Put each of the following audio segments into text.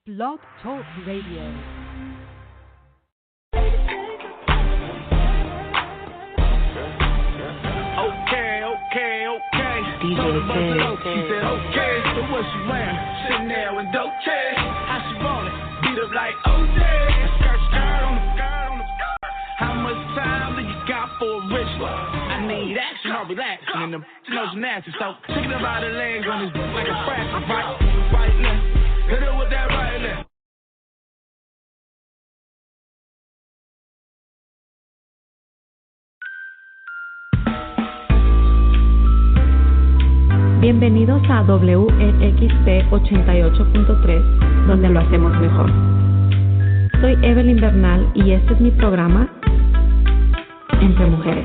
Blog Talk Radio. Okay. DJ She said, okay, so what she wearing? Chanel and Dolce. How she rollin'? Beat up like OJ. Skirt on the How much time do you got for a rich one? I need action, I'll relax. And them gymnastics, so shaking about the legs on his like a practice. Right left. Hit her with that right left. Bienvenidos a WEXT 88.3, donde lo hacemos mejor. Soy Evelyn Bernal y este es mi programa Entre Mujeres.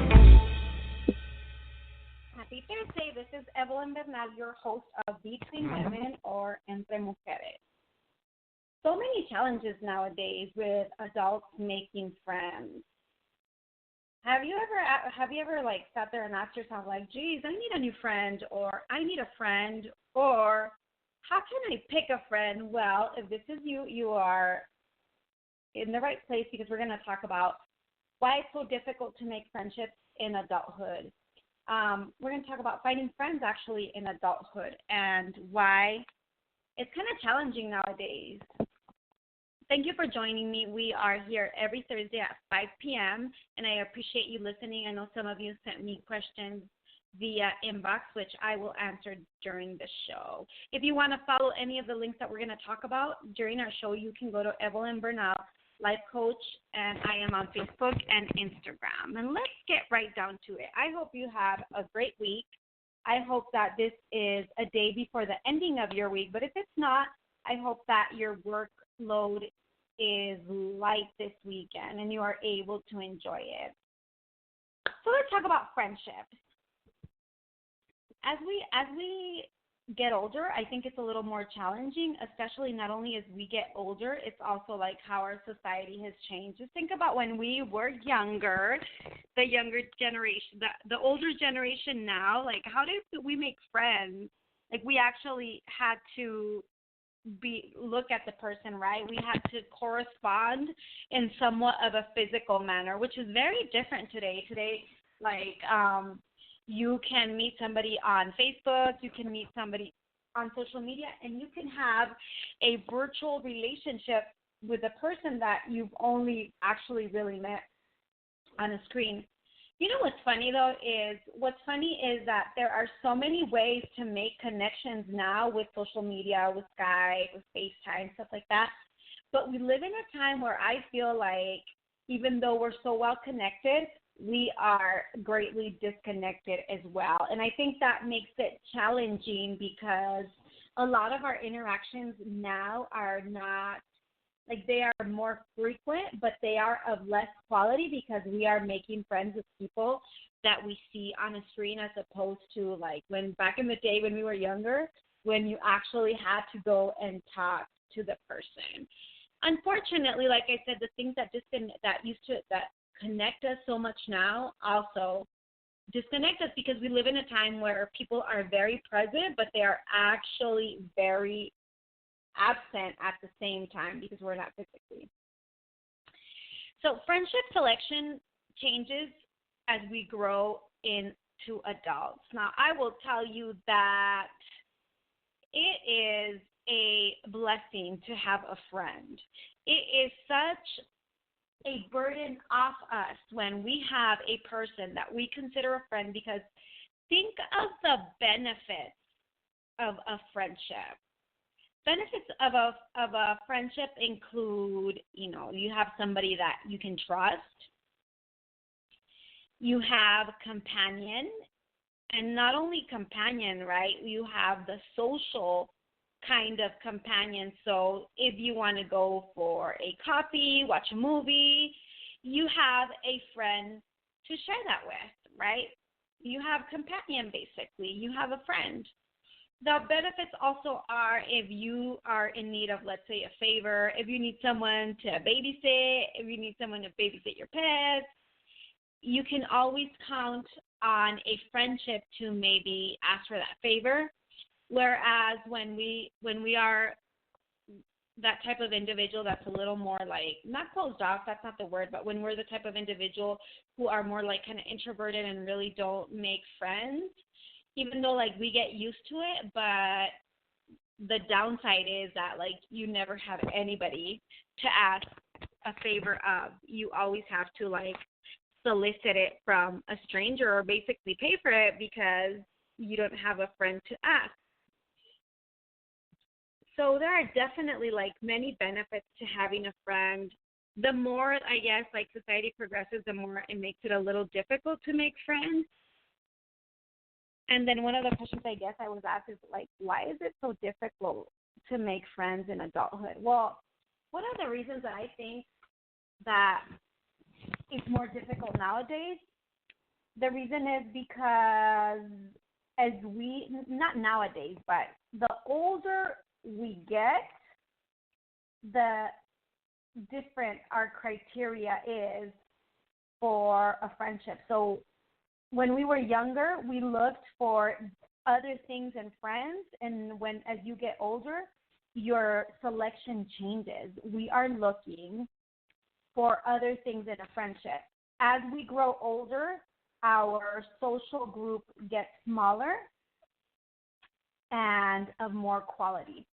Happy Thursday, this is Evelyn Bernal, your host of Between Women or Entre Mujeres. So many challenges nowadays with adults making friends. Have you ever like sat there and asked yourself like, geez, I need a new friend, or I need a friend, or how can I pick a friend? Well, if this is you, you are in the right place, because we're going to talk about why it's so difficult to make friendships in adulthood. We're going to talk about finding friends actually in adulthood and why it's kind of challenging nowadays. Thank you for joining me. We are here every Thursday at 5 p.m., and I appreciate you listening. I know some of you sent me questions via inbox, which I will answer during the show. If you want to follow any of the links that we're going to talk about during our show, you can go to Evelyn Bernal, Life Coach, and I am on Facebook and Instagram. And let's get right down to it. I hope you have a great week. I hope that this is a day before the ending of your week, but if it's not, I hope that your workload is light this weekend and you are able to enjoy it. So let's talk about friendships. As we get older, I think it's a little more challenging, especially not only as we get older, it's also like how our society has changed. Just think about when we were younger, the younger generation, the older generation now, like how did we make friends? Like we actually had to look at the person, right? We had to correspond in somewhat of a physical manner, which is very different today. Today, like you can meet somebody on Facebook, you can meet somebody on social media, and you can have a virtual relationship with a person that you've only actually really met on a screen. You know what's funny, though, is that there are so many ways to make connections now with social media, with Skype, with FaceTime, stuff like that. But we live in a time where I feel like even though we're so well connected, we are greatly disconnected as well. And I think that makes it challenging because a lot of our interactions now are not, like they are more frequent, but they are of less quality because we are making friends with people that we see on a screen as opposed to like when back in the day when we were younger, when you actually had to go and talk to the person. Unfortunately, like I said, the things that connect us so much now also disconnect us because we live in a time where people are very present, but they are actually very absent at the same time because we're not physically. So friendship selection changes as we grow into adults. Now, I will tell you that it is a blessing to have a friend. It is such a burden off us when we have a person that we consider a friend, because think of the benefits of a friendship. Benefits of a friendship include, you have somebody that you can trust. You have companion, and not only companion, right? You have the social kind of companion. So if you want to go for a coffee, watch a movie, you have a friend to share that with, right? You have companion, basically. You have a friend. The benefits also are if you are in need of, let's say, a favor, if you need someone to babysit, if you need someone to babysit your pets, you can always count on a friendship to maybe ask for that favor. Whereas when we are that type of individual that's a little more like, not closed off, that's not the word, but when we're the type of individual who are more like kind of introverted and really don't make friends, even though like we get used to it, but the downside is that like you never have anybody to ask a favor of. You always have to like solicit it from a stranger or basically pay for it because you don't have a friend to ask. So there are definitely like many benefits to having a friend. The more, I guess, like society progresses, the more it makes it a little difficult to make friends. And then one of the questions I guess I was asked is like, why is it so difficult to make friends in adulthood? Well, one of the reasons that I think that it's more difficult nowadays, the reason is because as we, not nowadays, but the older we get, the different our criteria is for a friendship. So when we were younger, we looked for other things in friends, and as you get older, your selection changes. We are looking for other things in a friendship. As we grow older, our social group gets smaller and of more quality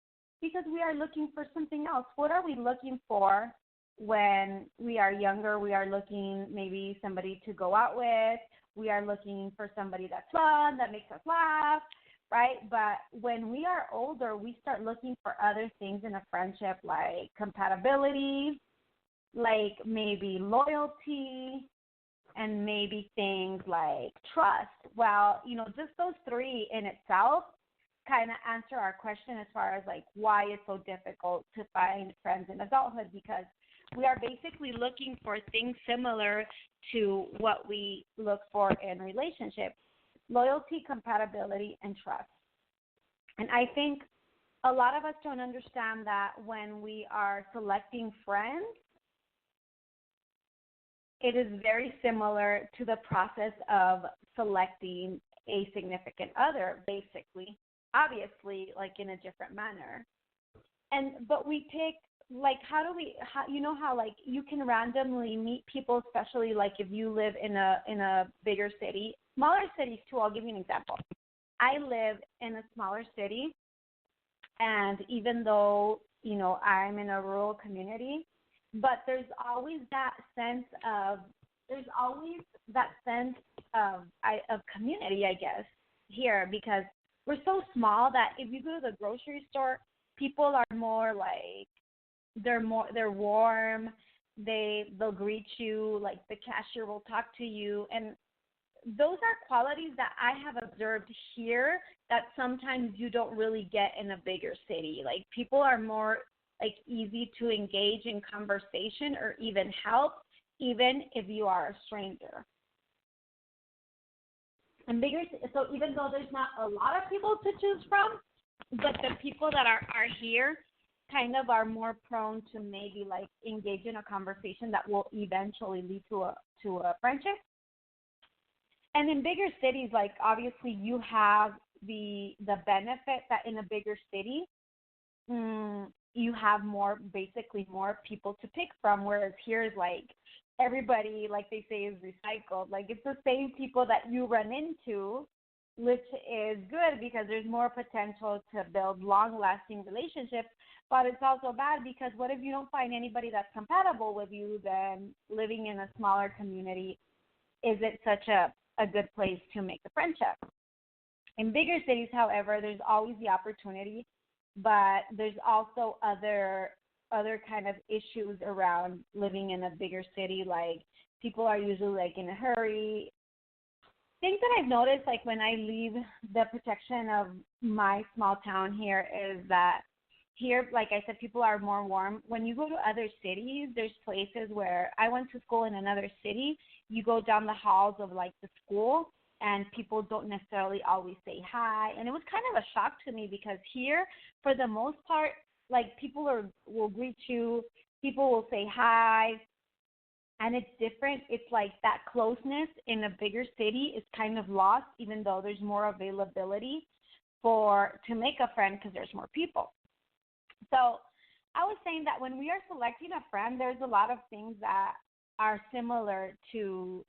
because we are looking for something else. What are we looking for when we are younger? We are looking maybe somebody to go out with. We are looking for somebody that's fun, that makes us laugh, right? But when we are older, we start looking for other things in a friendship like compatibility, like maybe loyalty, and maybe things like trust. Well, just those three in itself kind of answer our question as far as like why it's so difficult to find friends in adulthood, because we are basically looking for things similar to what we look for in relationships: loyalty, compatibility, and trust. And I think a lot of us don't understand that when we are selecting friends, it is very similar to the process of selecting a significant other, basically, obviously, like in a different manner. But we pick, like, how like you can randomly meet people, especially like if you live in a bigger city, smaller cities too. I'll give you an example. I live in a smaller city, and even though, I'm in a rural community, but there's always that sense of community, I guess, here, because we're so small that if you go to the grocery store, people are more like, they're warm, they'll greet you, like the cashier will talk to you, and those are qualities that I have observed here that sometimes you don't really get in a bigger city. Like people are more like easy to engage in conversation or even help, even if you are a stranger. And so even though there's not a lot of people to choose from, but the people that are here kind of are more prone to maybe like engage in a conversation that will eventually lead to a friendship. And in bigger cities, like obviously you have the benefit that in a bigger city, you have more people to pick from, whereas here is like everybody, like they say, is recycled. Like it's the same people that you run into, which is good because there's more potential to build long-lasting relationships, but it's also bad because what if you don't find anybody that's compatible with you? Then living in a smaller community isn't such a good place to make a friendship. In bigger cities, however, there's always the opportunity, but there's also other kind of issues around living in a bigger city. Like people are usually like in a hurry. Things that I've noticed, like when I leave the protection of my small town here, is that here, like I said, people are more warm. When you go to other cities, there's places where I went to school in another city. You go down the halls of like the school, and people don't necessarily always say hi. And it was kind of a shock to me because here, for the most part, like people will greet you, people will say hi, and it's different. It's like that closeness in a bigger city is kind of lost, even though there's more availability to make a friend because there's more people. So I was saying that when we are selecting a friend, there's a lot of things that are similar to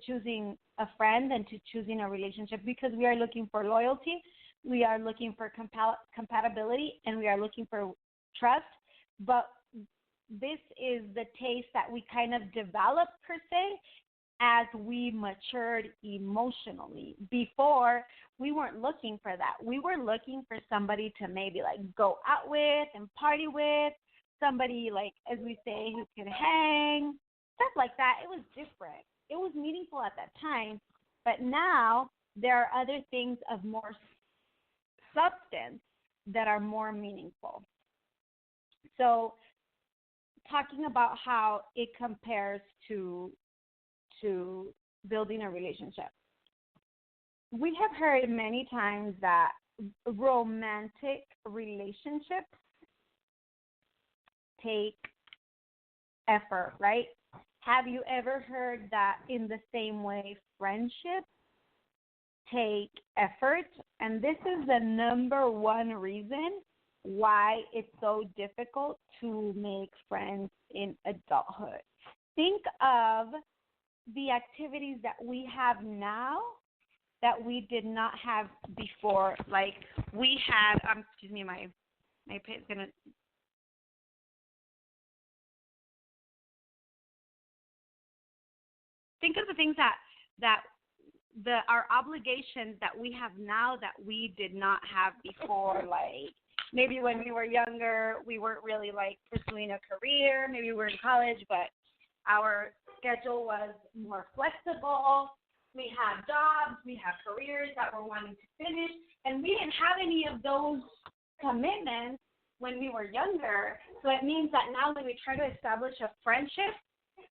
choosing a friend and to choosing a relationship because we are looking for loyalty, we are looking for compatibility, and we are looking for trust. But this is the taste that we kind of developed per se as we matured emotionally. Before, we weren't looking for that. We were looking for somebody to maybe like go out with and party with, somebody like, as we say, who can hang, stuff like that. It was different. It was meaningful at that time. But now there are other things of more substance that are more meaningful. So talking about how it compares to building a relationship. We have heard many times that romantic relationships take effort, right? Have you ever heard that in the same way friendships take effort? And this is the number one reason why it's so difficult to make friends in adulthood. Think of the activities that we have now that we did not have before. Like we had, excuse me, my pay's gonna. Think of the things that our obligations that we have now that we did not have before. Like maybe when we were younger, we weren't really like pursuing a career. Maybe we were in college, but our schedule was more flexible. We had jobs, we had careers that we're wanting to finish, and we didn't have any of those commitments when we were younger. So it means that now when we try to establish a friendship,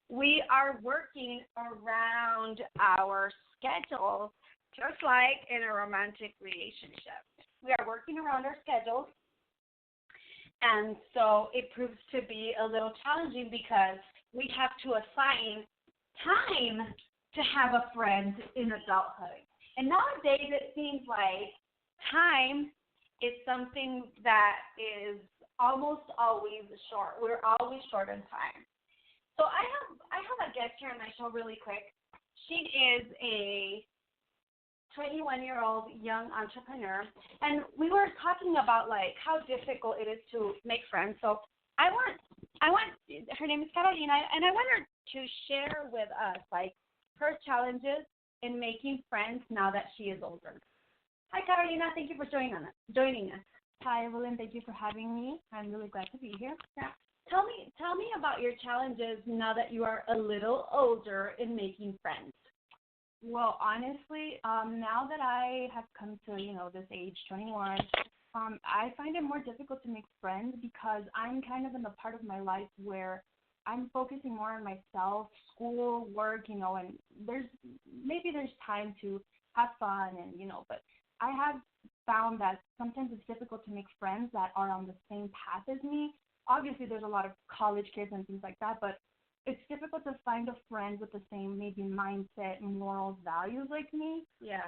we are working around our schedule, just like in a romantic relationship. We are working around our schedules, and so it proves to be a little challenging because we have to assign time to have a friend in adulthood. And nowadays it seems like time is something that is almost always short. We're always short on time. So I have a guest here on my show really quick. She is a 21-year-old young entrepreneur, and we were talking about like how difficult it is to make friends. So I want her name is Carolina, and I want her to share with us like her challenges in making friends now that she is older. Hi Carolina, thank you for joining us. Hi Evelyn, thank you for having me. I'm really glad to be here. Yeah. Tell me about your challenges now that you are a little older in making friends. Well, honestly, now that I have come to, this age, 21, I find it more difficult to make friends because I'm kind of in the part of my life where I'm focusing more on myself, school, work, and there's time to have fun but I have found that sometimes it's difficult to make friends that are on the same path as me. Obviously, there's a lot of college kids and things like that, but it's difficult to find a friend with the same maybe mindset, morals, values like me. Yeah.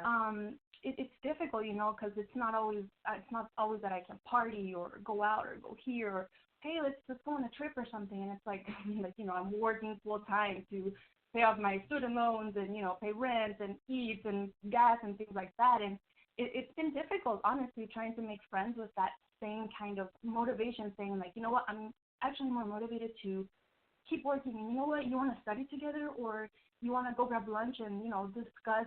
It's difficult, because it's not always that I can party or go out or go here or hey, let's go on a trip or something. And it's like I'm working full time to pay off my student loans and pay rent and eat and gas and things like that. And it's been difficult, honestly, trying to make friends with that same kind of motivation, saying like, you know what, I'm actually more motivated to keep working, and you know what, you want to study together, or you want to go grab lunch and discuss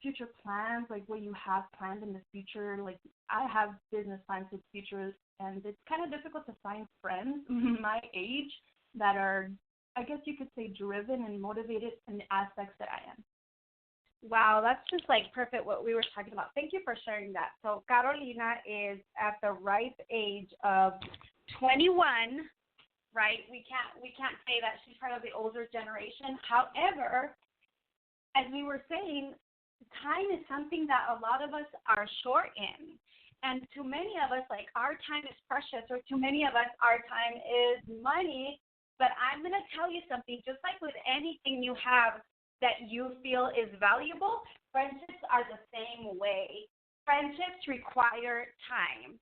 future plans, like what you have planned in the future. Like I have business plans for the future, and it's kind of difficult to find friends my age that are, I guess you could say, driven and motivated in the aspects that I am. Wow, that's just like perfect what we were talking about. Thank you for sharing that. So Carolina is at the ripe age of 21. Right? We can't say that she's part of the older generation. However, as we were saying, time is something that a lot of us are short in. And to many of us, like, our time is precious, or to many of us, our time is money. But I'm going to tell you something, just like with anything you have that you feel is valuable, friendships are the same way. Friendships require time.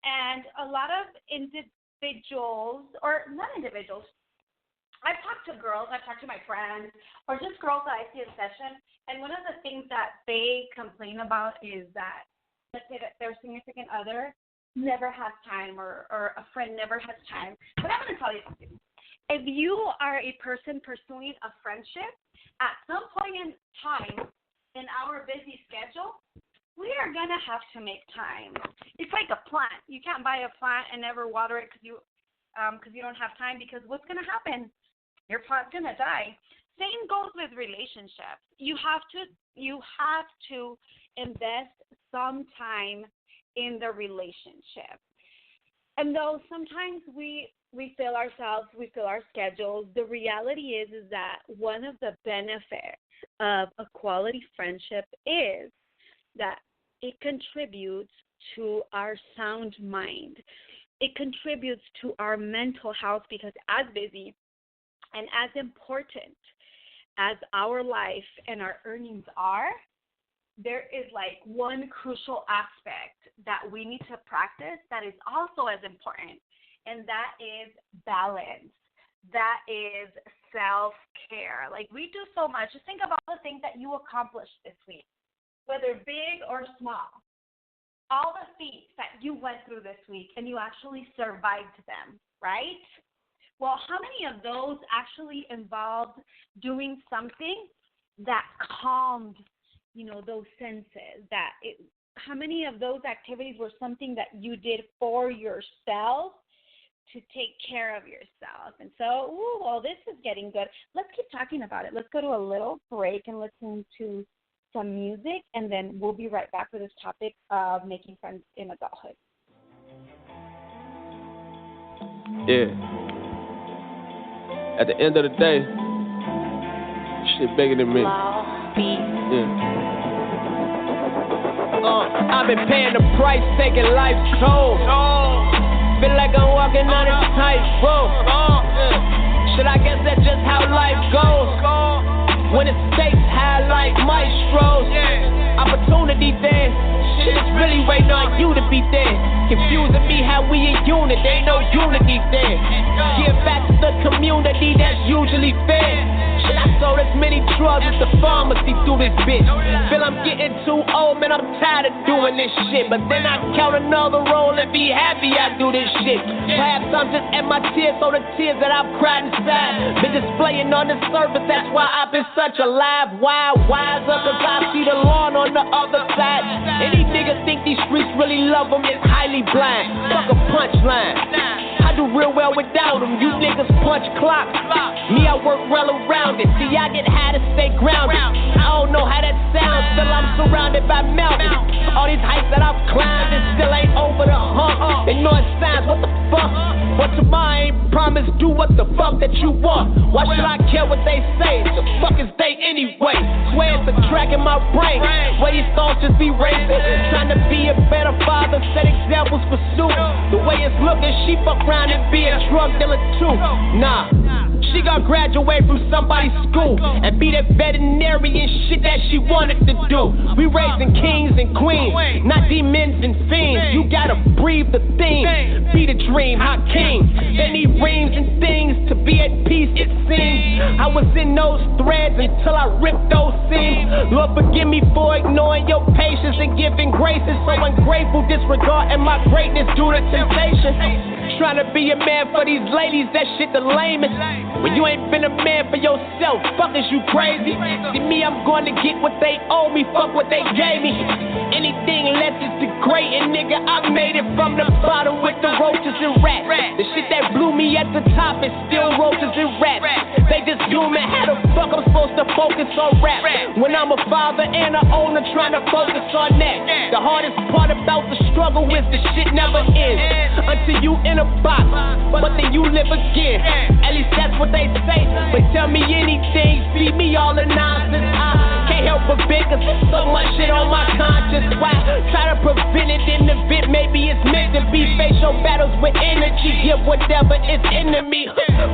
And a lot of individuals, or not individuals, I've talked to girls, I've talked to my friends, or just girls that I see in session, and one of the things that they complain about is that, let's say that their significant other never has time, or a friend never has time. But I'm going to tell you something. If you are a person pursuing a friendship, at some point in time in our busy schedule, we are going to have to make time. It's like a plant. You can't buy a plant and never water it because you don't have time, because what's going to happen? Your plant's going to die. Same goes with relationships. You have to invest some time in the relationship. And though sometimes we fail ourselves, we fail our schedules, the reality is that one of the benefits of a quality friendship is that it contributes to our sound mind. It contributes to our mental health, because as busy and as important as our life and our earnings are, there is like one crucial aspect that we need to practice that is also as important, and that is balance. That is self-care. Like, we do so much. Just think about the things that you accomplished this week, whether big or small. All the feats that you went through this week, and you actually survived them, right? Well, how many of those actually involved doing something that calmed, those senses? How many of those activities were something that you did for yourself to take care of yourself? And so, this is getting good. Let's keep talking about it. Let's go to a little break and listen to some music, and then we'll be right back with this topic of making friends in adulthood. Yeah. At the end of the day, shit bigger than me. Yeah. I've been paying the price, taking life's toll. Feel like I'm walking on a tightrope. Shit, I guess that's just how life goes. When the stakes high like maestros, opportunity there. Shit is really waiting on you to be there. Confusing me how we in unit, there ain't no unity there. Give back to the community, that's usually fair. Shit, I sold as many drugs as the pharmacy through this bitch. Feel I'm getting too old, man, I'm tired of doing this shit. But then I count another roll and be happy I do this shit. Perhaps I'm just at my tears, so the tears that I've cried inside been displaying on the surface, that's why I've been such a live wiser, cause I see the lawn on the other side. Any nigga think these streets really love them is highly blind. Fuck a punchline. I do real well without them. You niggas punch clocks. Me, I work well around it. See, I get high to stay grounded. I don't know how that sounds, still I'm surrounded by mountains. All these heights that I've climbed and still ain't over the hump. Ignore signs, what the fuck? But tomorrow I ain't promised, do what the fuck that you want. Why should I care what they say? The fuck is they anyway? Swear it's a track in my brain. Where these thoughts just be racing. Trying to be a better father, set examples for Sue. The way it's looking, she fuck around and be a drug dealer too. Nah, she gon' graduate from somebody's school and be that veterinarian shit that she wanted to do. We raising kings and queens, not demons and fiends. You gotta breathe the theme, be the dream, Hakeem. They need reams and things to be at peace, it seems. I was in those threads until I ripped those seams. Lord, forgive me for ignoring your patience and giving graces. So ungrateful, disregarding my greatness due to temptation. Trying to be a man for these ladies, that shit the lamest. When you ain't been a man for yourself, fuck is you crazy? See me, I'm going to get what they owe me, fuck what they gave me. Anything less is degrading, nigga. I made it from the bottom with the roaches and rats. The shit that blew me at the top is still roaches and rats. They just human, how the fuck I'm supposed to focus on rap when I'm a father and an owner trying to focus on that. The hardest part about the struggle is the shit never ends until you in a box, but then you live again. At least that's what they say. But tell me anything, feed me all the nonsense. I can't help but big, cause there's so much shit on my conscience. Why try to prevent it in the event? Maybe it's meant to be. Face your battles with energy, give whatever is in me.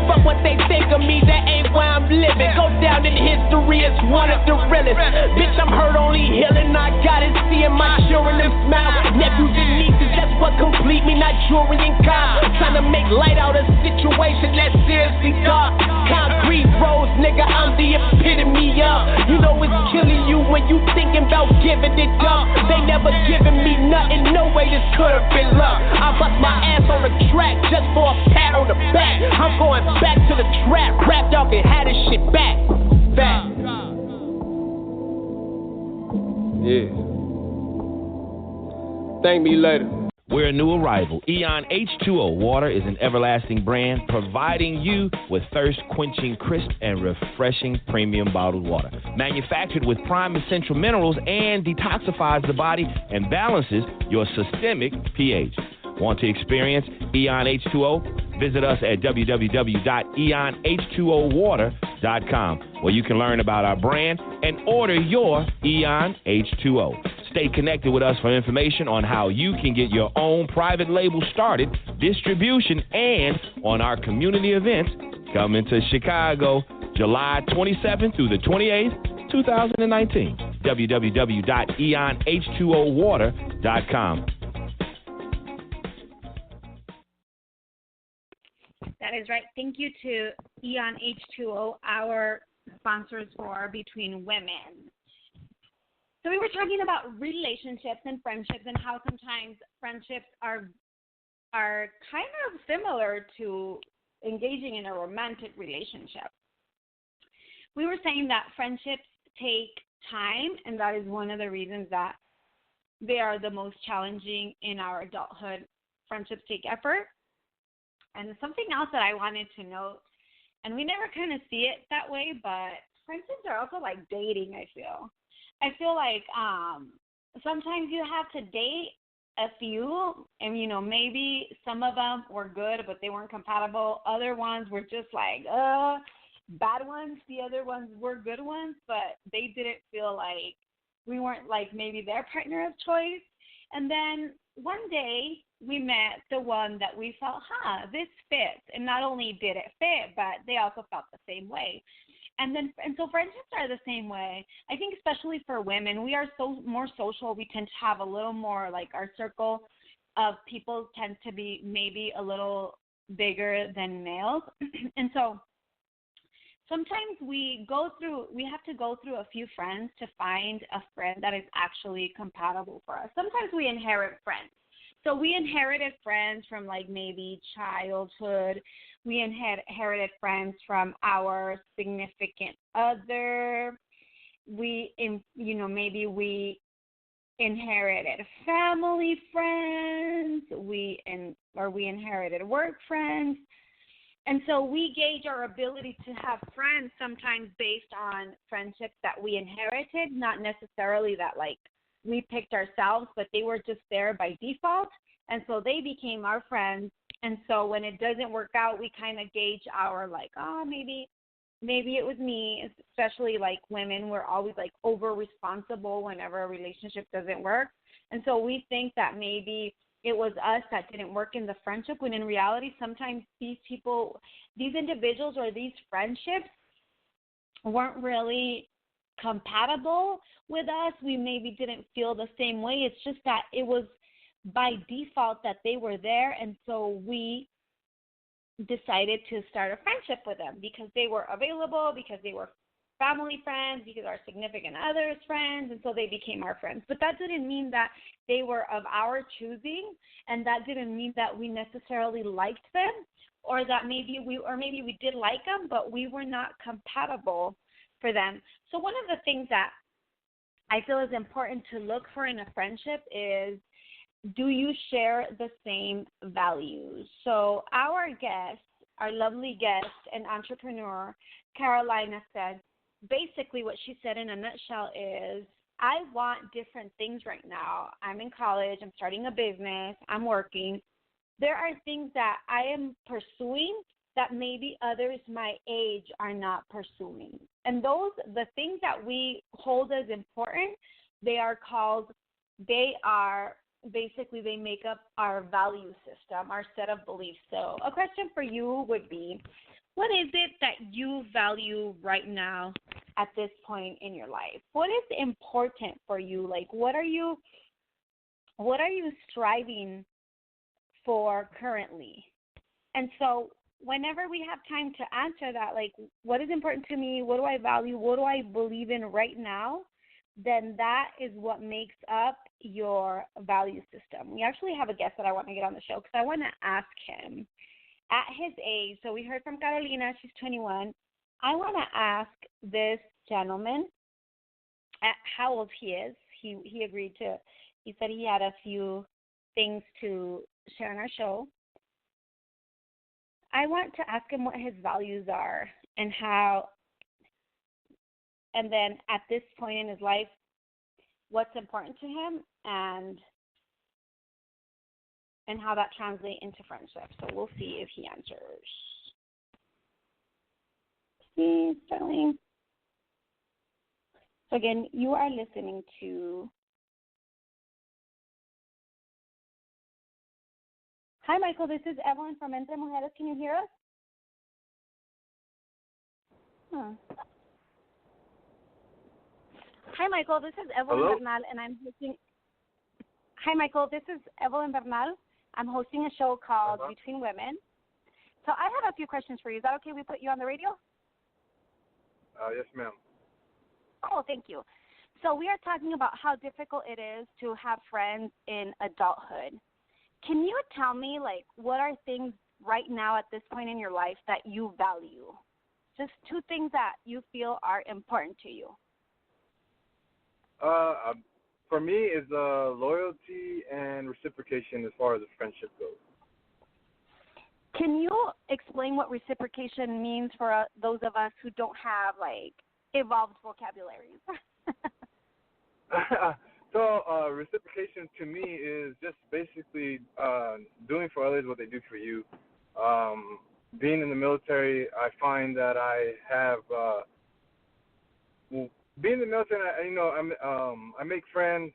Fuck what they think of me, that ain't why I'm living. Go down in history as one of the realest. Bitch, I'm hurt, only healing. I got it, seeing my children and smile. Nephews and nieces, that's but complete me, not jewelry and cop. Trying to make light out a situation that's seriously dark. Concrete roads, nigga, I'm the epitome of. You know it's killing you when you thinking about giving it up. They never given me nothing, no way this could have been luck. I bust my ass on the track just for a pat on the back. I'm going back to the trap, rap dog and had this shit back. Back. Yeah. Thank me later. We're a new arrival. Eon H2O Water is an everlasting brand providing you with thirst-quenching, crisp, and refreshing premium bottled water. Manufactured with prime essential minerals and detoxifies the body and balances your systemic pH. Want to experience Eon H2O? Visit us at www.eonh2owater.com, where you can learn about our brand and order your Eon H2O. Stay connected with us for information on how you can get your own private label started, distribution, and on our community events coming to Chicago, July 27th through the 28th, 2019. www.eonh2owater.com. That is right. Thank you to Eon H2O, our sponsors for Between Women. So we were talking about relationships and friendships and how sometimes friendships are kind of similar to engaging in a romantic relationship. We were saying that friendships take time, and that is one of the reasons that they are the most challenging in our adulthood. Friendships take effort. And something else that I wanted to note, and we never kind of see it that way, but friendships are also like dating, I feel. I feel like sometimes you have to date a few, and, you know, maybe some of them were good, but they weren't compatible. Other ones were just like, bad ones. The other ones were good ones, but they didn't feel like we weren't like maybe their partner of choice. And then one day we met the one that we felt, this fits. And not only did it fit, but they also felt the same way. And so friendships are the same way. I think especially for women, we are so more social. We tend to have a little more, like, our circle of people tends to be maybe a little bigger than males. And so sometimes we have to go through a few friends to find a friend that is actually compatible for us. Sometimes we inherit friends. So we inherited friends from, like, maybe childhood. We inherited friends from our significant other. Maybe we inherited family friends. We inherited work friends. And so we gauge our ability to have friends sometimes based on friendships that we inherited, not necessarily that, like, we picked ourselves, but they were just there by default. And so they became our friends. And so when it doesn't work out, we kind of gauge our, like, maybe it was me, especially like women. We're always like over responsible whenever a relationship doesn't work. And so we think that maybe it was us that didn't work in the friendship, when in reality, sometimes these individuals or these friendships weren't really compatible with us. We maybe didn't feel the same way. It's just that it was by default that they were there, and so we decided to start a friendship with them because they were available, because they were family friends, because our significant others friends, and so they became our friends. But that didn't mean that they were of our choosing, and that didn't mean that we necessarily liked them, or that maybe we did like them, but we were not compatible for them. So one of the things that I feel is important to look for in a friendship is, do you share the same values? So our lovely guest and entrepreneur, Carolina, said, basically what she said in a nutshell is, I want different things right now. I'm in college. I'm starting a business. I'm working. There are things that I am pursuing that maybe others my age are not pursuing. And the things that we hold as important, they make up our value system, our set of beliefs. So a question for you would be, what is it that you value right now at this point in your life? What is important for you? Like, what are you striving for currently? And so whenever we have time to answer that, like, what is important to me, what do I value, what do I believe in right now, then that is what makes up your value system. We actually have a guest that I want to get on the show because I want to ask him at his age. So we heard from Carolina, she's 21. I want to ask this gentleman at how old he is. He agreed to, he said he had a few things to share on our show. I want to ask him what his values are and how, and then at this point in his life, what's important to him and how that translates into friendship. So we'll see if he answers. He's telling. So again, you are listening to. Hi, Michael. This is Evelyn from Entre Mujeres. Can you hear us? Hi, Michael. This is Evelyn Bernal, and I'm hosting. Hi, Michael. This is Evelyn Bernal. I'm hosting a show called Between Women. So I have a few questions for you. Is that okay? We put you on the radio? Yes, ma'am. Cool. Thank you. So we are talking about how difficult it is to have friends in adulthood. Can you tell me, like, what are things right now at this point in your life that you value? Just two things that you feel are important to you. For me, is loyalty and reciprocation as far as the friendship goes. Can you explain what reciprocation means for those of us who don't have, like, evolved vocabularies? So reciprocation to me is just basically doing for others what they do for you. Being in the military, I find that I have being in the military, I make friends,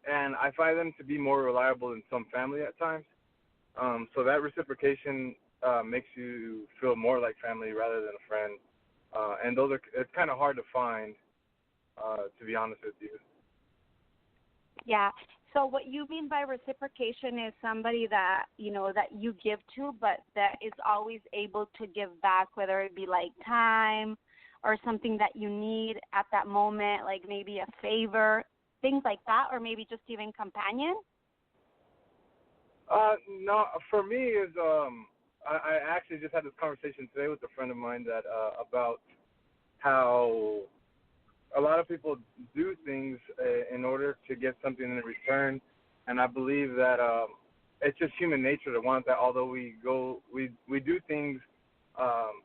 and I find them to be more reliable than some family at times. So that reciprocation makes you feel more like family rather than a friend. And it's kind of hard to find, to be honest with you. Yeah. So what you mean by reciprocation is somebody that, that you give to, but that is always able to give back, whether it be like time or something that you need at that moment, like maybe a favor, things like that, or maybe just even companion? No, for me is I actually just had this conversation today with a friend of mine that about how a lot of people do things in order to get something in return, and I believe that it's just human nature to want that. Although we do things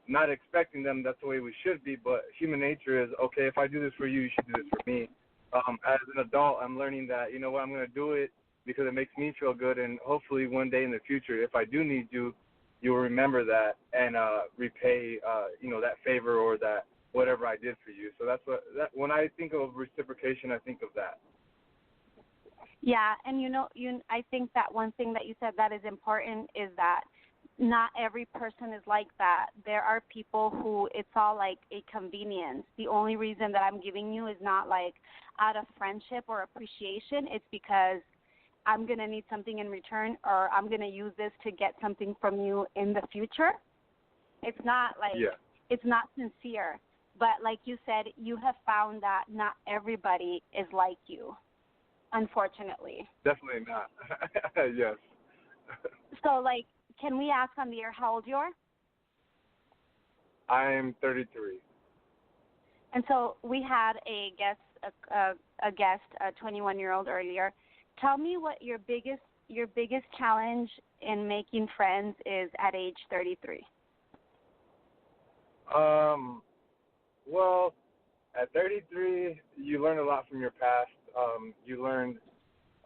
not expecting them, that's the way we should be. But human nature is, okay, if I do this for you, you should do this for me. As an adult, I'm learning that, you know what, I'm going to do it because it makes me feel good, and hopefully one day in the future, if I do need you, you'll remember that and repay, that favor or that whatever I did for you. So that's when I think of reciprocation, I think of that. Yeah, and I think that one thing that you said that is important is that not every person is like that. There are people who it's all like a convenience. The only reason that I'm giving you is not like out of friendship or appreciation. It's because I'm going to need something in return, or I'm going to use this to get something from you in the future. It's not like It's not sincere. But like you said, you have found that not everybody is like you, unfortunately. Definitely not. Yes. So, like, can we ask on the air how old you are? I'm 33. And so we had a guest, a 21-year-old earlier. Tell me what your biggest challenge in making friends is at age 33. Well, at 33, you learn a lot from your past. You learned,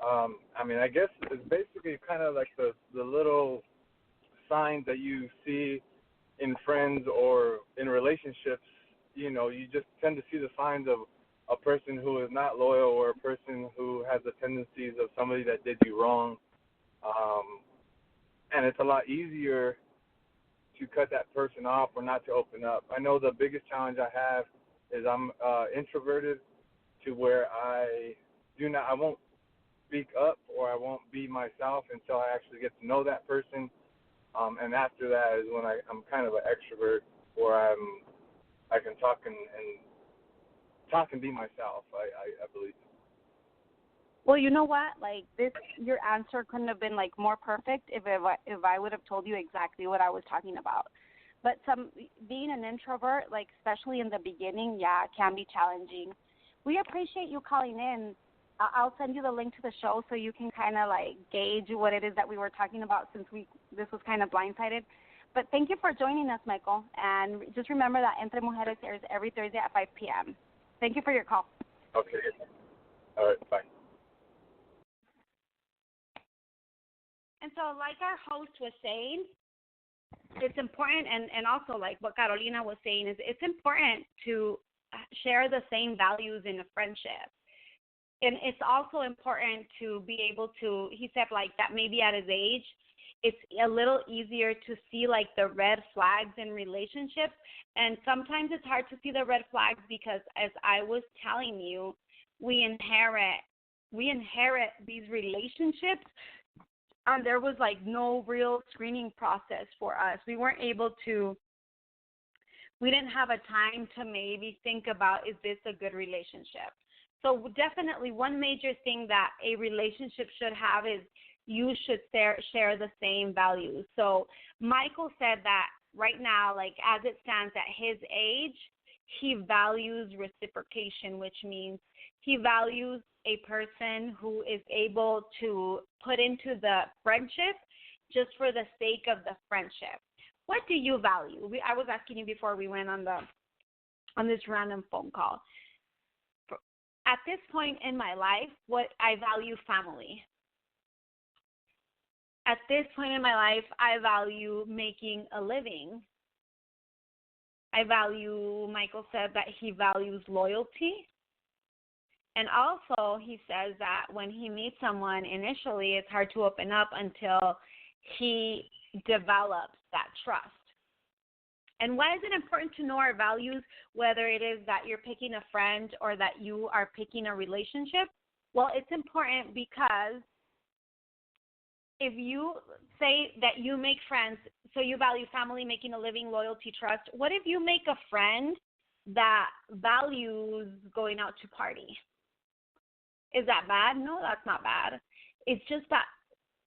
I guess it's basically kind of like the little signs that you see in friends or in relationships. You just tend to see the signs of a person who is not loyal or a person who has the tendencies of somebody that did you wrong. And it's a lot easier to cut that person off or not to open up. I know the biggest challenge I have is I'm introverted to where I won't speak up or I won't be myself until I actually get to know that person. And after that is when I'm kind of an extrovert, where I can talk and be myself. I believe. Well, you know what? Like your answer couldn't have been like more perfect if I would have told you exactly what I was talking about. But being an introvert, like especially in the beginning, yeah, it can be challenging. We appreciate you calling in. I'll send you the link to the show so you can kind of like gauge what it is that we were talking about, since this was kind of blindsided. But thank you for joining us, Michael. And just remember that Entre Mujeres airs every Thursday at 5 p.m. Thank you for your call. Okay. All right. Bye. And so like our host was saying, it's important, and also like what Carolina was saying, is it's important to share the same values in a friendship. And it's also important to be able to, he said like that maybe at his age, it's a little easier to see like the red flags in relationships. And sometimes it's hard to see the red flags because, as I was telling you, we inherit these relationships, and there was like no real screening process for us. We didn't have a time to maybe think about, is this a good relationship? So definitely one major thing that a relationship should have is you should share the same values. So Michael said that right now, like as it stands at his age, he values reciprocation, which means he values a person who is able to put into the friendship just for the sake of the friendship. What do you value? I was asking you before we went on this random phone call. At this point in my life, what I value family. At this point in my life, I value making a living. I value, Michael said that he values loyalty. And also he says that when he meets someone initially, it's hard to open up until he develops that trust. And why is it important to know our values, whether it is that you're picking a friend or that you are picking a relationship? Well, it's important because if you say that you make friends, so you value family, making a living, loyalty, trust, what if you make a friend that values going out to party? Is that bad? No, that's not bad. It's just that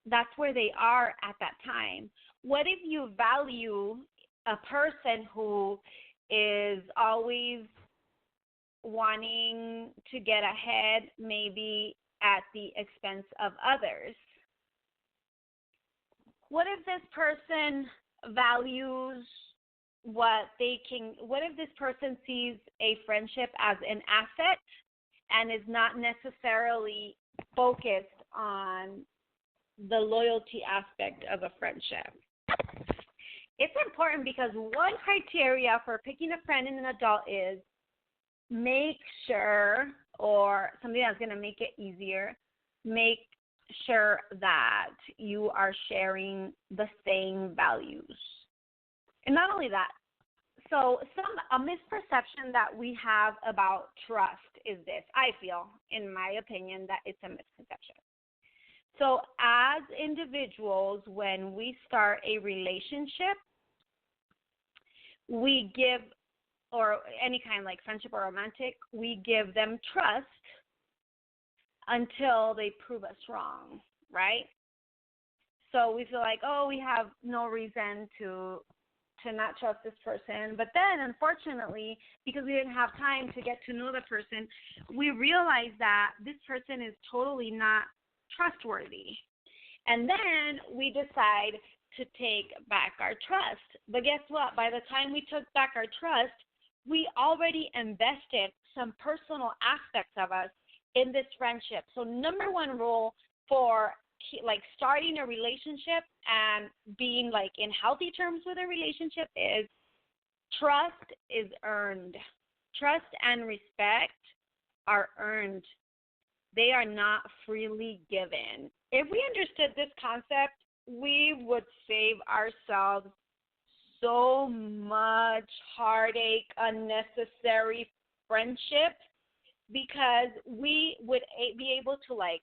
that's where they are at that time. What if you value a person who is always wanting to get ahead, maybe at the expense of others? What if this person values what if this person sees a friendship as an asset and is not necessarily focused on the loyalty aspect of a friendship? It's important because one criteria for picking a friend in an adult is make sure, or something that's going to make it easier, make sure that you are sharing the same values. And not only that, so a misperception that we have about trust is this. I feel, in my opinion, that it's a misconception. So as individuals, when we start a relationship, we give, or any kind like friendship or romantic, we give them trust until they prove us wrong, right? So we feel like, oh, we have no reason to not trust this person. But then, unfortunately, because we didn't have time to get to know the person, we realize that this person is totally not trustworthy. And then we decide to take back our trust. But guess what? By the time we took back our trust, we already invested some personal aspects of us in this friendship. So number one rule for like starting a relationship and being like in healthy terms with a relationship is trust is earned. Trust and respect are earned. They are not freely given. If we understood this concept, we would save ourselves so much heartache, unnecessary friendship, because we would be able to like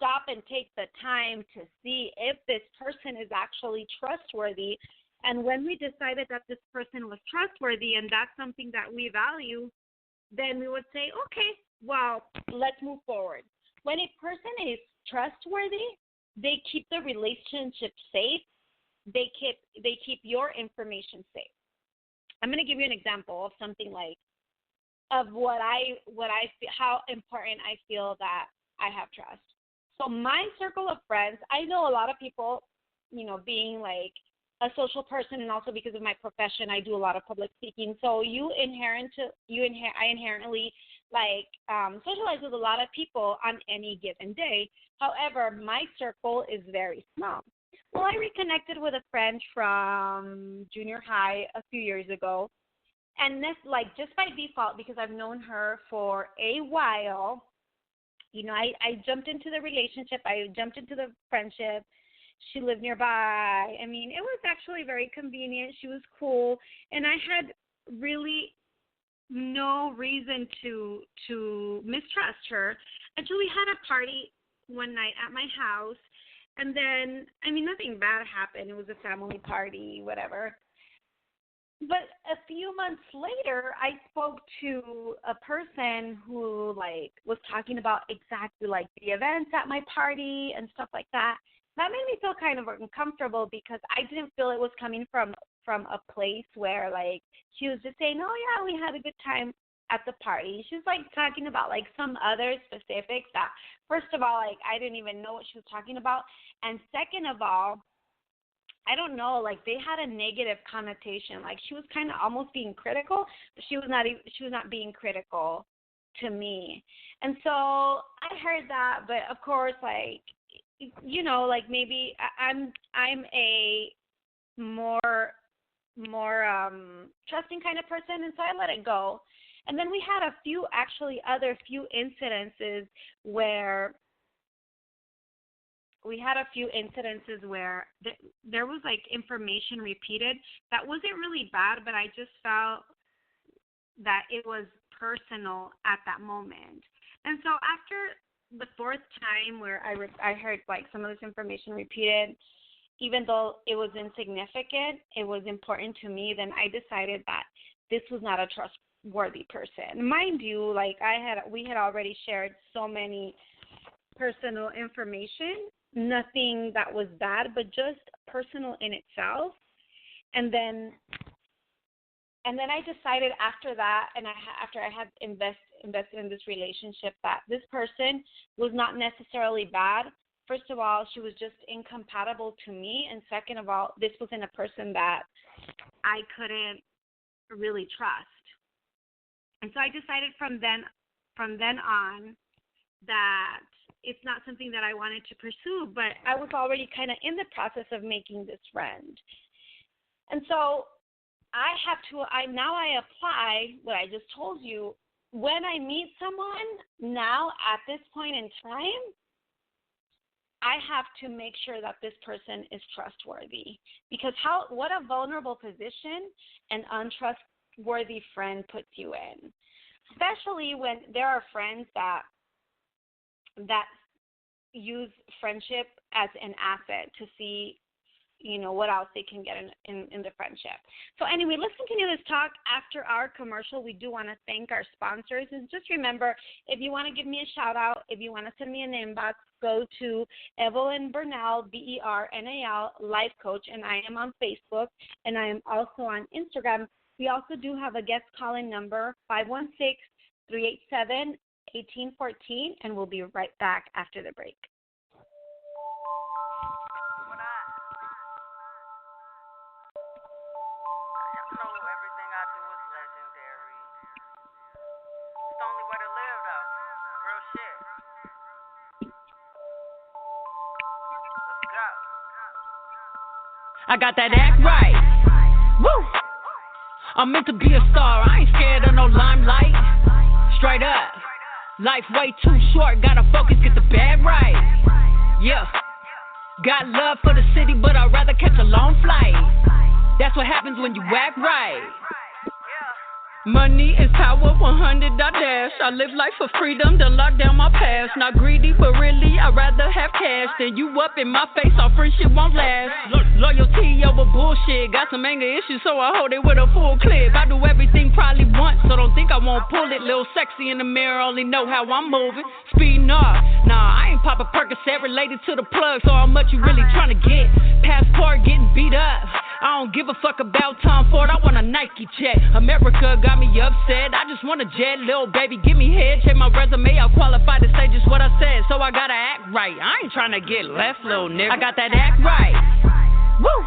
stop and take the time to see if this person is actually trustworthy. And when we decided that this person was trustworthy and that's something that we value, then we would say, okay, well, let's move forward. When a person is trustworthy, they keep the relationship safe. They keep your information safe. I'm going to give you an example of something like of how important I feel that I have trust. So my circle of friends, I know a lot of people, being like a social person, and also because of my profession, I do a lot of public speaking. So I inherently socialize with a lot of people on any given day. However, my circle is very small. Well, I reconnected with a friend from junior high a few years ago, and this, just by default, because I've known her for a while, I jumped into the relationship. I jumped into the friendship. She lived nearby. I mean, it was actually very convenient. She was cool, and I had really no reason to mistrust her until we had a party one night at my house. And then, nothing bad happened. It was a family party, whatever. But a few months later, I spoke to a person who, was talking about exactly, the events at my party and stuff like that. That made me feel kind of uncomfortable because I didn't feel it was coming from a place where, she was just saying, oh, yeah, we had a good time at the party. She was, talking about, some other specifics that, first of all, I didn't even know what she was talking about. And second of all, I don't know, they had a negative connotation. She was kind of almost being critical, but she was not being critical to me. And so I heard that, but of course, maybe I'm a more trusting kind of person, and so I let it go. And then we had a few incidences where there was information repeated that wasn't really bad, but I just felt that it was personal at that moment. And so after the fourth time where I heard some of this information repeated, even though it was insignificant, it was important to me, then I decided that this was not a trustworthy person. Mind you, we had already shared so many personal information, nothing that was bad, but just personal in itself. And then I decided after that, and after I had invested in this relationship, that this person was not necessarily bad. First of all, she was just incompatible to me, and second of all, this wasn't a person that I couldn't really trust. And so I decided from then on that it's not something that I wanted to pursue, but I was already kind of in the process of making this friend. And so I apply what I just told you. When I meet someone now at this point in time, I have to make sure that this person is trustworthy, because what a vulnerable position an untrustworthy friend puts you in, especially when there are friends that use friendship as an asset to see, what else they can get in the friendship. So anyway, let's continue this talk after our commercial. We do want to thank our sponsors. And just remember, if you want to give me a shout out, if you want to send me an inbox, go to Evelyn Bernal, Bernal, Life Coach, and I am on Facebook, and I am also on Instagram. We also do have a guest call-in number, 516-387-1814, and we'll be right back after the break. I got that act right. Woo! I'm meant to be a star. I ain't scared of no limelight. Straight up. Life way too short. Gotta focus, get the bag right. Yeah. Got love for the city, but I'd rather catch a long flight. That's what happens when you act right. Money is power, 100 I dash. I live life for freedom, done lock down my past. Not greedy, but really I'd rather have cash than you up in my face. Our friendship won't last. Loyalty over bullshit. Got some anger issues, so I hold it with a full clip. I do everything probably once, so don't think I won't pull it. Little sexy in the mirror, only know how I'm moving. Speeding off, nah, I ain't pop a Percocet related to the plug. So how much you really tryna get? Passport getting beat up. I don't give a fuck about Tom Ford, I want a Nike check. America got me upset, I just want a jet. Little baby, give me head, check my resume, I'll qualify to say just what I said. So I gotta act right, I ain't tryna get left, little nigga. I got that act right. Woo!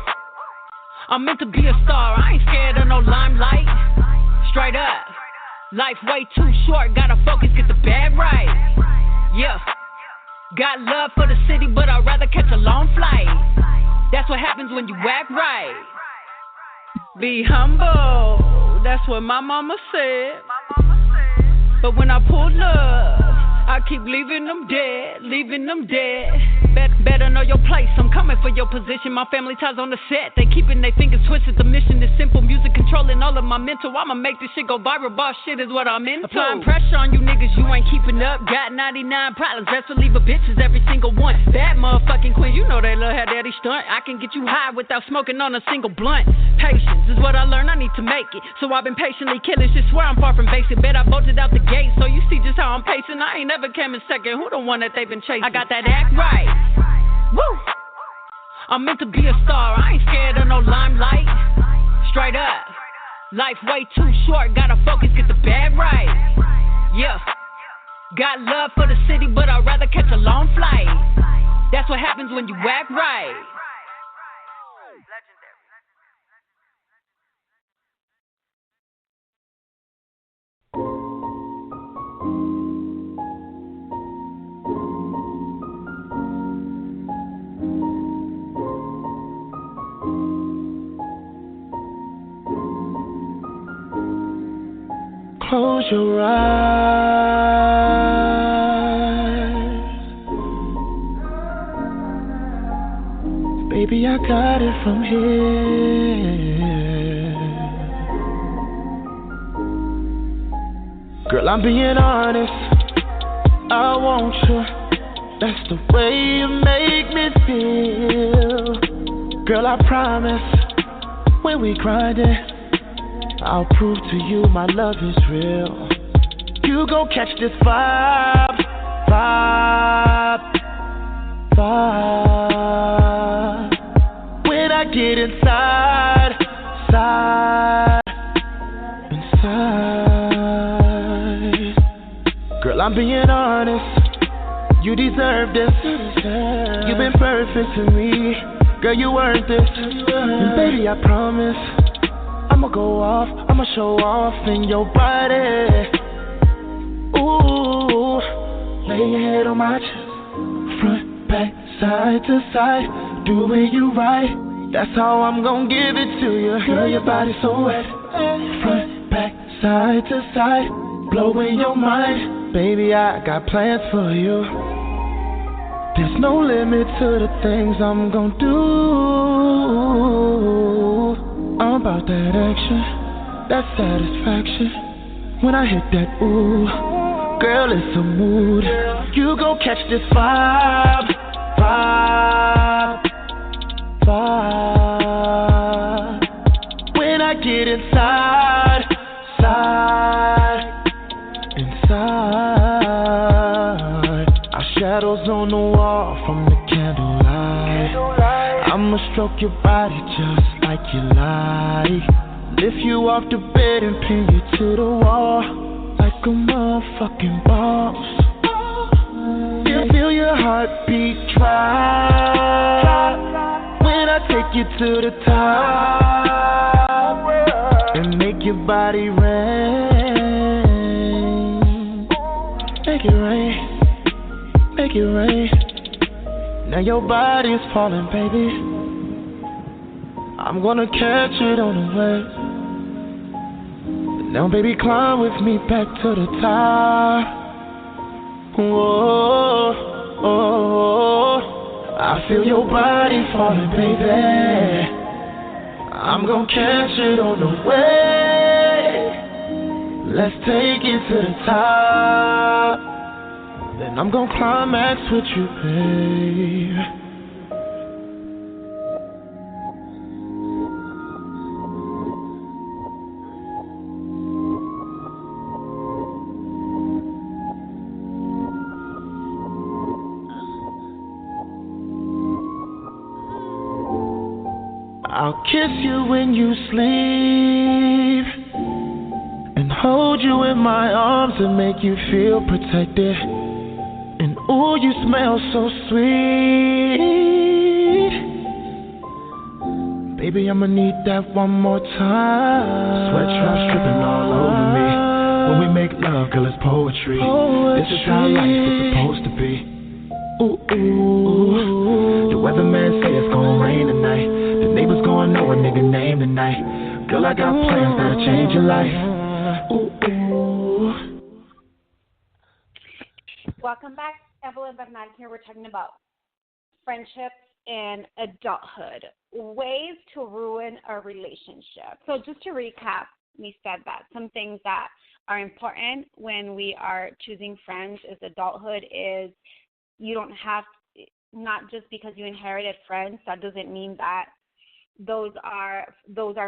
I'm meant to be a star, I ain't scared of no limelight. Straight up, life way too short, gotta focus, get the bag right. Yeah, got love for the city, but I'd rather catch a long flight. That's what happens when you act right. Be humble, that's what my mama said. But when I pull up, I keep leaving them dead. Better know your place, I'm coming for your position. My family ties on the set, they keeping their fingers twisted. The mission is simple, music controlling all of my mental. I'ma make this shit go viral, boss shit is what I'm into. Applying pressure on you niggas, you ain't keeping up. Got 99 problems, best reliever bitches, every single one. Bad motherfucking queen, you know they love how daddy stunt. I can get you high without smoking on a single blunt. Patience is what I learned, I need to make it. So I've been patiently killing shit, swear I'm far from basic. Bet I bolted out the gate, so you see just how I'm pacing. I ain't never came in second, who the one that they been chasing? I got that act right. Woo! I'm meant to be a star, I ain't scared of no limelight. Straight up, life way too short, gotta focus, get the bag right. Yeah, got love for the city, but I'd rather catch a long flight. That's what happens when you act right. Close your eyes, baby, I got it from here. Girl, I'm being honest, I want you. That's the way you make me feel. Girl, I promise, when we grindin', I'll prove to you my love is real. You gon' catch this vibe. When I get inside. Girl, I'm being honest, you deserve this. You've been perfect to me. Girl, you earned this. And baby, I promise, I'ma go off, I'ma show off in your body. Ooh, lay your head on my chest, front, back, side to side, doing you right. That's how I'm gon' give it to you. Girl, your body's so wet, front, back, side to side, blowing your mind. Baby, I got plans for you. There's no limit to the things I'm gon' do. I'm about that action, that satisfaction. When I hit that ooh, girl, it's a mood. You gon' catch this vibe. When I get inside. Our shadows on the wall from the candlelight. I'ma stroke your body just like you like. Lift you off the bed and pin you to the wall like a motherfucking boss. Feel your heartbeat try when I take you to the top and make your body rain. Make it rain, make it rain. Now your body's falling, baby. I'm gonna catch it on the way. Now, baby, climb with me back to the top. Whoa, oh, I feel your body falling, baby. I'm gonna catch it on the way. Let's take it to the top. Then I'm gon' climax with you, babe. I'll kiss you when you sleep and hold you in my arms and make you feel protected. And ooh, you smell so sweet. Baby, I'ma need that one more time. Sweat drops dripping all over me. When we make love, girl, it's poetry. This is how life is supposed to be. Ooh, ooh. The weatherman say it's gonna rain tonight. The neighbors gonna know a nigga name tonight. Girl, I got plans that'll change your life. Ooh, ooh. Welcome back, Evelyn Bernal here. We're talking about friendships and adulthood, ways to ruin a relationship. So just to recap, we said that some things that are important when we are choosing friends as adulthood is you don't have, not just because you inherited friends, that doesn't mean that those are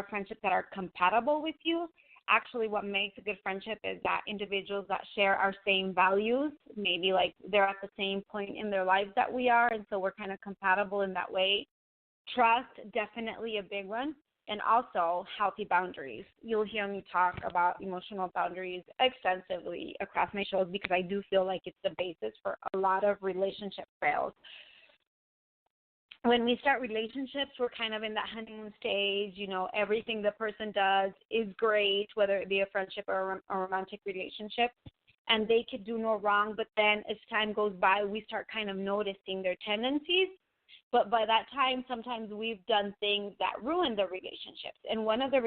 friendships that are compatible with you. Actually, what makes a good friendship is that individuals that share our same values, maybe like they're at the same point in their lives that we are, and so we're kind of compatible in that way. Trust, definitely a big one, and also healthy boundaries. You'll hear me talk about emotional boundaries extensively across my shows because I do feel like it's the basis for a lot of relationship fails. When we start relationships, we're kind of in that honeymoon stage. You know, everything the person does is great, whether it be a friendship or a romantic relationship, and they could do no wrong. But then as time goes by, we start kind of noticing their tendencies. But by that time, sometimes we've done things that ruin the relationships. And one of the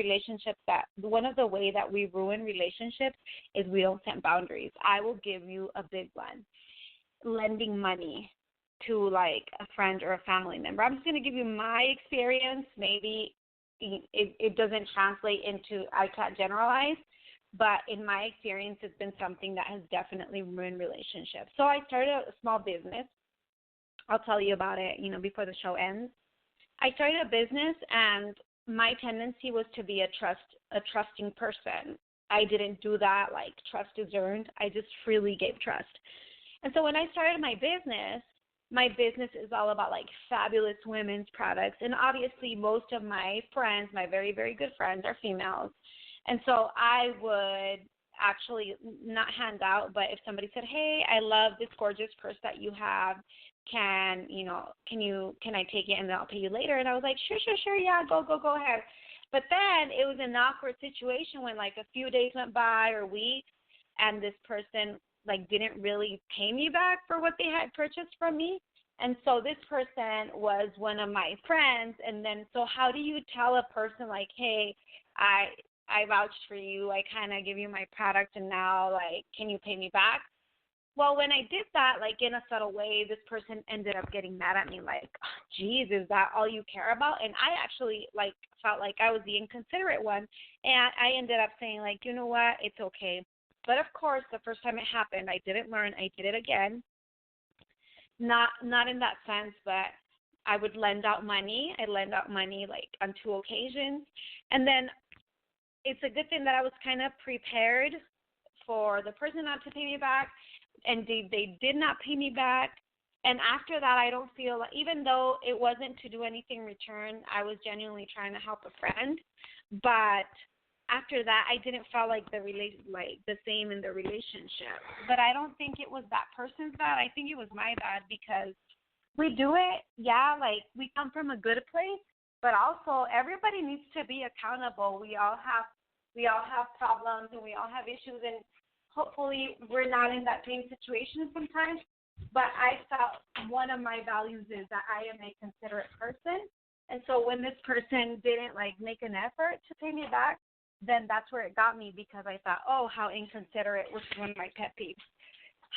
ways that we ruin relationships is we don't set boundaries. I will give you a big one. Lending money to like a friend or a family member. I'm just going to give you my experience. Maybe it doesn't translate into, I can't generalize, but in my experience, it's been something that has definitely ruined relationships. So I started a small business. I'll tell you about it, before the show ends. I started a business, and my tendency was to be a trusting person. I didn't do that like trust is earned. I just freely gave trust. And so when I started my business is all about like fabulous women's products. And obviously most of my friends, my very, very good friends, are females. And so I would actually not hand out, but if somebody said, hey, I love this gorgeous purse that you have, can I take it and then I'll pay you later? And I was like, sure, yeah, go ahead. But then it was an awkward situation when like a few days went by or weeks, and this person like didn't really pay me back for what they had purchased from me. And so this person was one of my friends. And then, so how do you tell a person like, hey, I vouched for you, I kind of give you my product, and now like, can you pay me back? Well, when I did that, like in a subtle way, this person ended up getting mad at me like, oh, geez, is that all you care about? And I actually like felt like I was the inconsiderate one. And I ended up saying like, you know what, it's okay. But of course, the first time it happened, I didn't learn. I did it again. Not in that sense, but I would lend out money. I lend out money like on 2 occasions. And then it's a good thing that I was kind of prepared for the person not to pay me back. And they did not pay me back. And after that, I don't feel like, even though it wasn't to do anything in return, I was genuinely trying to help a friend. But after that, I didn't feel like the same in the relationship. But I don't think it was that person's bad. I think it was my bad, because we do it, yeah, like we come from a good place, but also everybody needs to be accountable. We all have problems and we all have issues, and hopefully we're not in that same situation sometimes. But I felt one of my values is that I am a considerate person. And so when this person didn't like make an effort to pay me back, then that's where it got me, because I thought, oh, how inconsiderate, which is one of my pet peeves.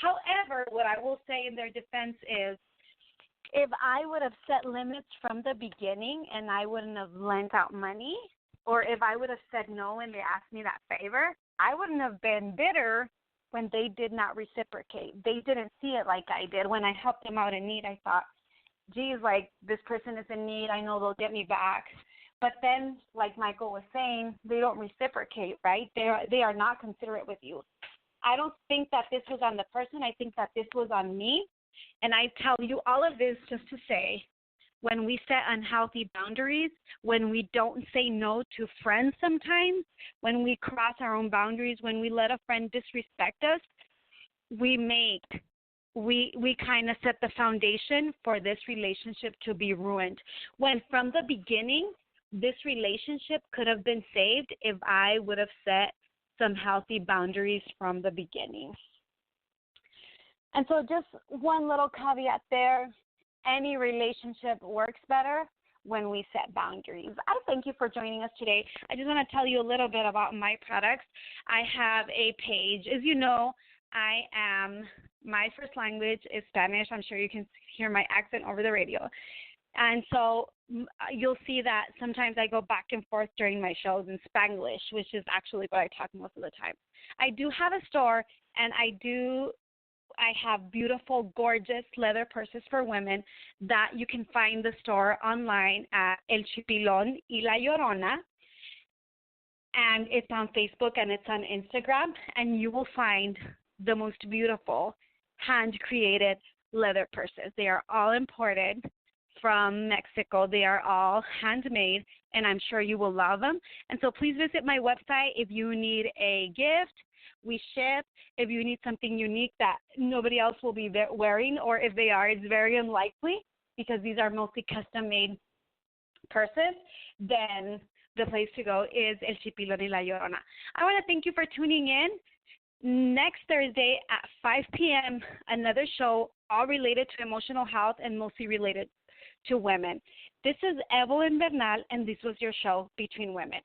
However, what I will say in their defense is, if I would have set limits from the beginning and I wouldn't have lent out money, or if I would have said no and they asked me that favor, I wouldn't have been bitter when they did not reciprocate. They didn't see it like I did. When I helped them out in need, I thought, geez, like, this person is in need. I know they'll get me back. But then, like Michael was saying, they don't reciprocate, right? They are not considerate with you. I don't think that this was on the person. I think that this was on me. And I tell you all of this just to say, when we set unhealthy boundaries, when we don't say no to friends sometimes, when we cross our own boundaries, when we let a friend disrespect us, we kind of set the foundation for this relationship to be ruined. When from the beginning, this relationship could have been saved if I would have set some healthy boundaries from the beginning. And so just one little caveat there. Any relationship works better when we set boundaries. I thank you for joining us today. I just want to tell you a little bit about my products. I have a page. As you know, my first language is Spanish. I'm sure you can hear my accent over the radio. And so you'll see that sometimes I go back and forth during my shows in Spanglish, which is actually what I talk most of the time. I do have a store, and I have beautiful, gorgeous leather purses for women that you can find the store online at El Chipilón y La Llorona. And it's on Facebook and it's on Instagram. And you will find the most beautiful hand-created leather purses. They are all imported from Mexico. They are all handmade, and I'm sure you will love them. And so please visit my website if you need a gift. We ship. If you need something unique that nobody else will be wearing, or if they are, it's very unlikely because these are mostly custom-made purses, then the place to go is El Chipilón y La Llorona. I want to thank you for tuning in. Next Thursday at 5 p.m., another show all related to emotional health and mostly related to women. This is Evelyn Bernal, and this was your show, Between Women.